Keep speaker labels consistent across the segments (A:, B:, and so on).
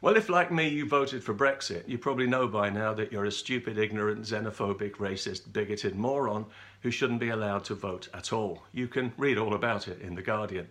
A: Well, if like me you voted for Brexit, you probably know by now that you're a stupid, ignorant, xenophobic, racist, bigoted moron who shouldn't be allowed to vote at all. You can read all about it in The Guardian.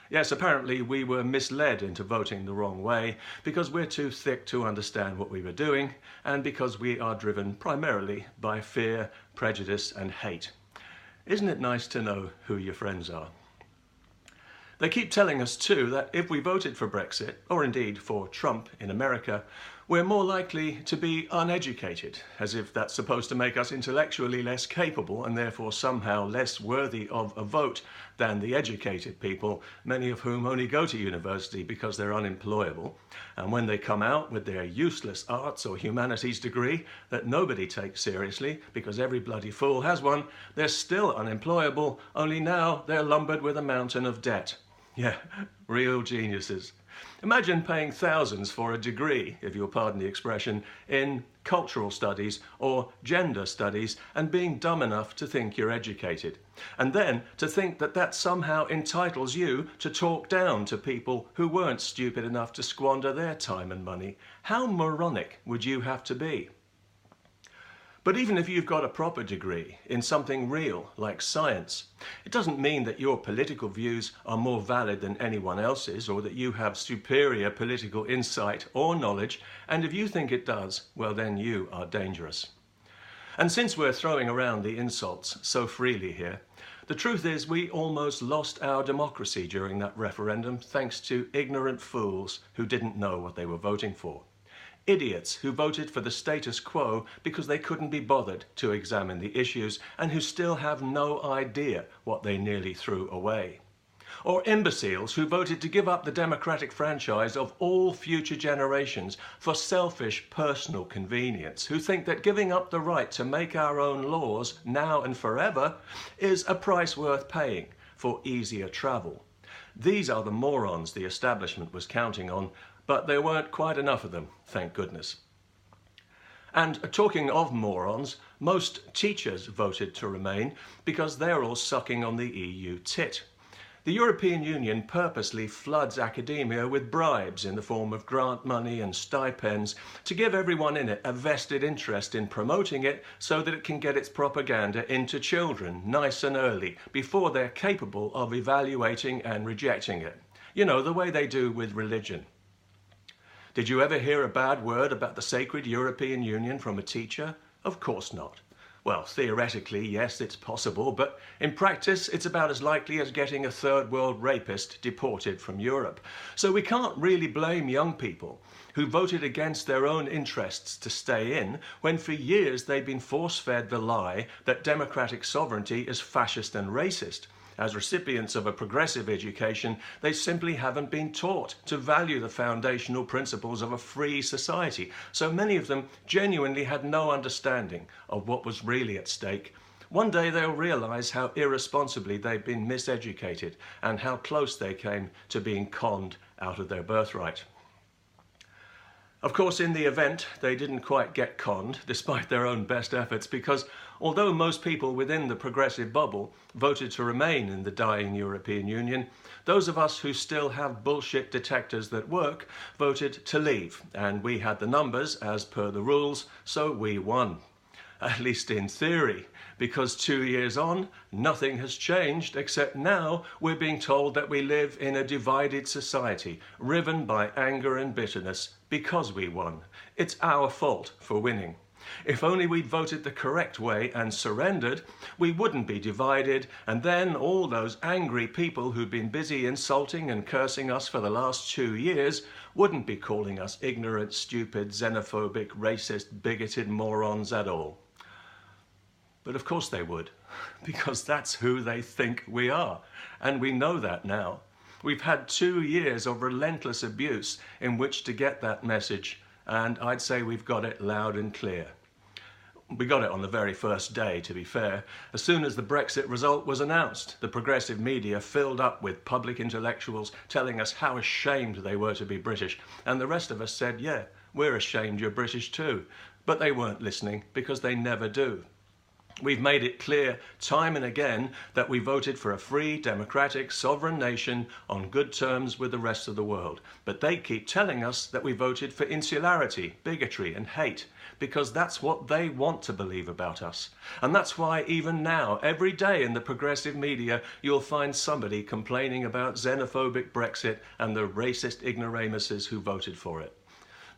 A: Yes, apparently we were misled into voting the wrong way because we're too thick to understand what we were doing and because we are driven primarily by fear, prejudice and hate. Isn't it nice to know who your friends are? They keep telling us too that if we voted for Brexit, or indeed for Trump in America, we're more likely to be uneducated, as if that's supposed to make us intellectually less capable and therefore somehow less worthy of a vote than the educated people, many of whom only go to university because they're unemployable. And when they come out with their useless arts or humanities degree that nobody takes seriously because every bloody fool has one, they're still unemployable, only now they're lumbered with a mountain of debt. Yeah, real geniuses. Imagine paying thousands for a degree, if you'll pardon the expression, in cultural studies or gender studies and being dumb enough to think you're educated. And then to think that that somehow entitles you to talk down to people who weren't stupid enough to squander their time and money. How moronic would you have to be? But even if you've got a proper degree in something real, like science, it doesn't mean that your political views are more valid than anyone else's or that you have superior political insight or knowledge, and if you think it does, well then you are dangerous. And since we're throwing around the insults so freely here, the truth is we almost lost our democracy during that referendum thanks to ignorant fools who didn't know what they were voting for. Idiots who voted for the status quo because they couldn't be bothered to examine the issues and who still have no idea what they nearly threw away. Or imbeciles who voted to give up the democratic franchise of all future generations for selfish personal convenience, who think that giving up the right to make our own laws now and forever is a price worth paying for easier travel. These are the morons the establishment was counting on, but there weren't quite enough of them, thank goodness. And talking of morons, most teachers voted to remain because they're all sucking on the EU tit. The European Union purposely floods academia with bribes in the form of grant money and stipends to give everyone in it a vested interest in promoting it so that it can get its propaganda into children nice and early before they're capable of evaluating and rejecting it. You know, the way they do with religion. Did you ever hear a bad word about the sacred European Union from a teacher? Of course not. Well, theoretically, yes, it's possible, but in practice, it's about as likely as getting a third world rapist deported from Europe. So we can't really blame young people who voted against their own interests to stay in when for years they've been force-fed the lie that democratic sovereignty is fascist and racist. As recipients of a progressive education, they simply haven't been taught to value the foundational principles of a free society. So many of them genuinely had no understanding of what was really at stake. One day they'll realise how irresponsibly they've been miseducated and how close they came to being conned out of their birthright. Of course, in the event, they didn't quite get conned, despite their own best efforts, because although most people within the progressive bubble voted to remain in the dying European Union, those of us who still have bullshit detectors that work voted to leave, and we had the numbers as per the rules, so we won. At least in theory, because 2 years on, nothing has changed, except now we're being told that we live in a divided society, riven by anger and bitterness, because we won. It's our fault for winning. If only we'd voted the correct way and surrendered, we wouldn't be divided, and then all those angry people who've been busy insulting and cursing us for the last 2 years wouldn't be calling us ignorant, stupid, xenophobic, racist, bigoted morons at all. But of course they would, because that's who they think we are, and we know that now. We've had 2 years of relentless abuse in which to get that message, and I'd say we've got it loud and clear. We got it on the very first day, to be fair. As soon as the Brexit result was announced, the progressive media filled up with public intellectuals telling us how ashamed they were to be British, and the rest of us said, yeah, we're ashamed you're British too. But they weren't listening, because they never do. We've made it clear time and again that we voted for a free, democratic, sovereign nation on good terms with the rest of the world. But they keep telling us that we voted for insularity, bigotry and hate, because that's what they want to believe about us. And that's why even now, every day in the progressive media, you'll find somebody complaining about xenophobic Brexit and the racist ignoramuses who voted for it.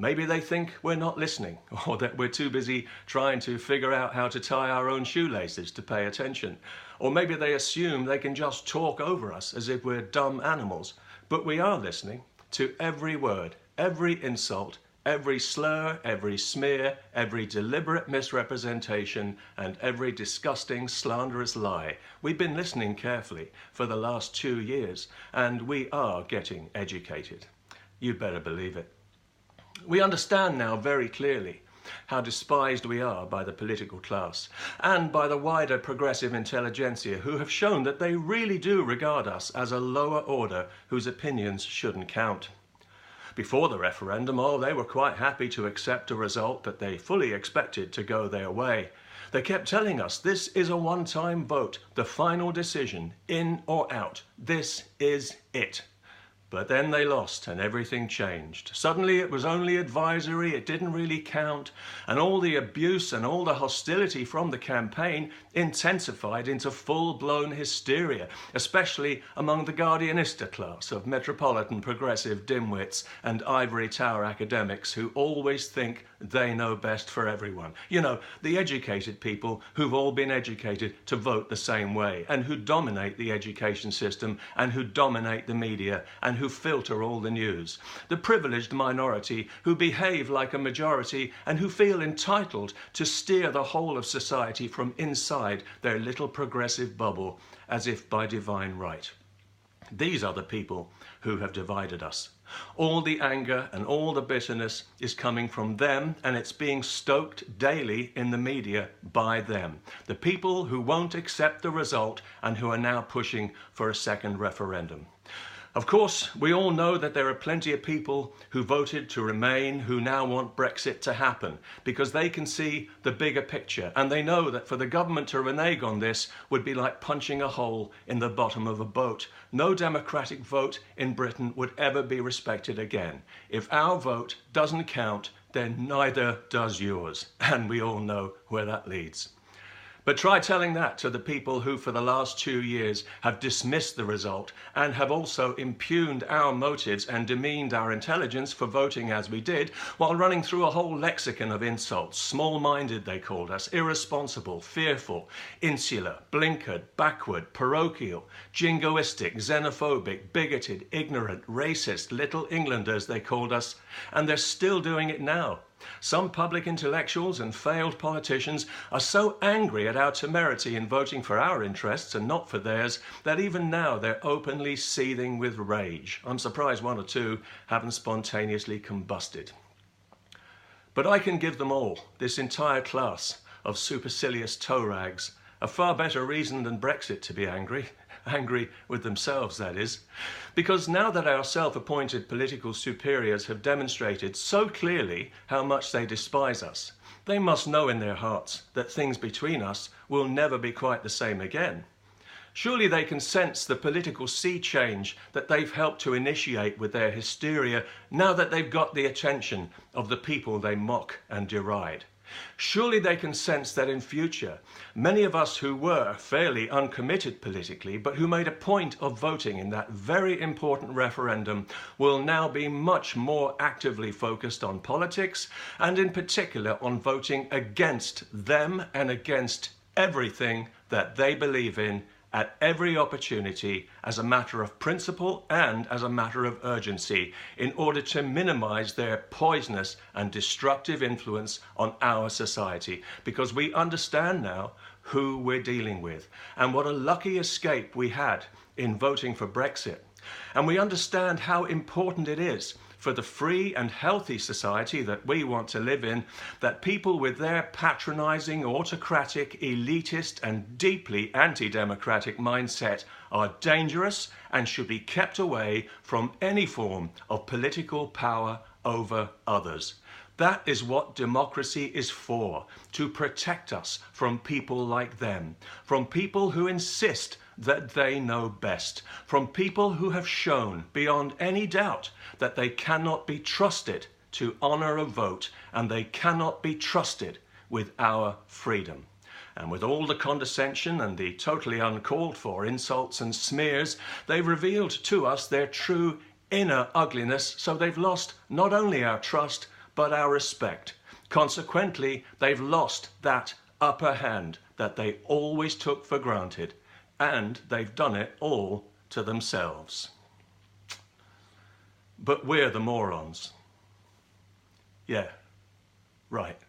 A: Maybe they think we're not listening, or that we're too busy trying to figure out how to tie our own shoelaces to pay attention. Or maybe they assume they can just talk over us as if we're dumb animals. But we are listening to every word, every insult, every slur, every smear, every deliberate misrepresentation, and every disgusting, slanderous lie. We've been listening carefully for the last 2 years, and we are getting educated. You'd better believe it. We understand now very clearly how despised we are by the political class and by the wider progressive intelligentsia, who have shown that they really do regard us as a lower order whose opinions shouldn't count. Before the referendum, they were quite happy to accept a result that they fully expected to go their way. They kept telling us this is a one-time vote, the final decision, in or out. This is it. But then they lost and everything changed. Suddenly it was only advisory, it didn't really count, and all the abuse and all the hostility from the campaign intensified into full-blown hysteria, especially among the Guardianista class of metropolitan progressive dimwits and ivory tower academics who always think they know best for everyone. You know, the educated people who've all been educated to vote the same way, and who dominate the education system, and who dominate the media, and who filter all the news. The privileged minority who behave like a majority and who feel entitled to steer the whole of society from inside their little progressive bubble as if by divine right. These are the people who have divided us. All the anger and all the bitterness is coming from them, and it's being stoked daily in the media by them. The people who won't accept the result and who are now pushing for a second referendum. Of course, we all know that there are plenty of people who voted to remain who now want Brexit to happen because they can see the bigger picture, and they know that for the government to renege on this would be like punching a hole in the bottom of a boat. No democratic vote in Britain would ever be respected again. If our vote doesn't count, then neither does yours, and we all know where that leads. But try telling that to the people who for the last 2 years have dismissed the result and have also impugned our motives and demeaned our intelligence for voting as we did, while running through a whole lexicon of insults. Small-minded, they called us, irresponsible, fearful, insular, blinkered, backward, parochial, jingoistic, xenophobic, bigoted, ignorant, racist, little Englanders, they called us, and they're still doing it now. Some public intellectuals and failed politicians are so angry at our temerity in voting for our interests and not for theirs that even now they're openly seething with rage. I'm surprised 1 or 2 haven't spontaneously combusted. But I can give them all, this entire class of supercilious toe rags, a far better reason than Brexit to be angry with themselves, that is, because now that our self-appointed political superiors have demonstrated so clearly how much they despise us, they must know in their hearts that things between us will never be quite the same again. Surely they can sense the political sea change that they've helped to initiate with their hysteria now that they've got the attention of the people they mock and deride. Surely they can sense that in future, many of us who were fairly uncommitted politically, but who made a point of voting in that very important referendum, will now be much more actively focused on politics, and in particular on voting against them and against everything that they believe in at every opportunity as a matter of principle and as a matter of urgency, in order to minimize their poisonous and destructive influence on our society. Because we understand now who we're dealing with and what a lucky escape we had in voting for Brexit. And we understand how important it is for the free and healthy society that we want to live in, that people with their patronizing, autocratic, elitist and deeply anti-democratic mindset are dangerous and should be kept away from any form of political power over others. That is what democracy is for, to protect us from people like them, from people who insist that they know best, from people who have shown beyond any doubt that they cannot be trusted to honour a vote, and they cannot be trusted with our freedom. And with all the condescension and the totally uncalled for insults and smears, they've revealed to us their true inner ugliness, so they've lost not only our trust, but our respect. Consequently, they've lost that upper hand that they always took for granted, and they've done it all to themselves. But we're the morons. Yeah, right.